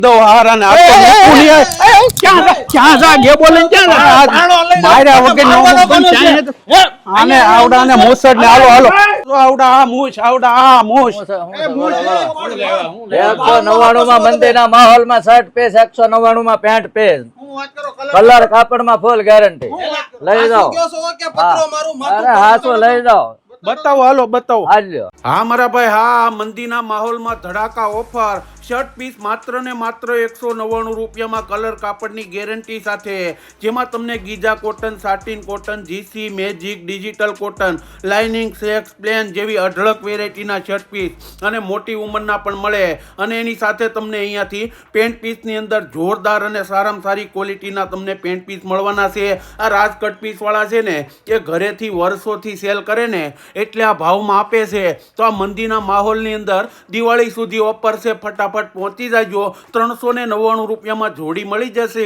દો હારા ને ક્યાં જાગે બોલે માર્યા વગર આને આવડા ને મોસડ ને હાલો હાલો આવડા આ મૂછ આવડા આ મૂછ 199 માં મંદિરના માહોલમાં શર્ટ પેસ 199 માં પેન્ટ પેસ કલર કાપડમાં ફૂલ ગેરંટી લઈ જાઓ અરે હાચો લઈ જાઓ બતાવો હાલો બતાવો હાલ્યો હા મારા ભાઈ હા મંદીના માહોલમાં ધડાકા ઓફર શર્ટ પીસ માત્ર ને માત્ર 199 રૂપિયામાં કલર કાપડની ગેરંટી સાથે જેમાં તમને ગીજા cotton satin cotton GC magic digital cotton lining સેક્સ પ્લેન જેવી અઢળક વેરાયટીના શર્ટ પીસ અને મોટી ઉંમરના પણ મળે અને એની સાથે તમને અહીંયાથી પેન્ટ પીસની અંદર જોરદાર અને સારામાં સારી ક્વોલિટીના તમને પેન્ટ પીસ મળવાના છે આ રાજકટ પીસવાળા છે ને એ ઘરેથી વર્ષોથી સેલ કરે ને એટલે આ ભાવમાં આપે છે તો આ મંદીના માહોલની અંદર દિવાળી સુધી ઓફર છે ફટાફટ પહોંચી જાજો 399 રૂપિયામાં જોડી મળી જશે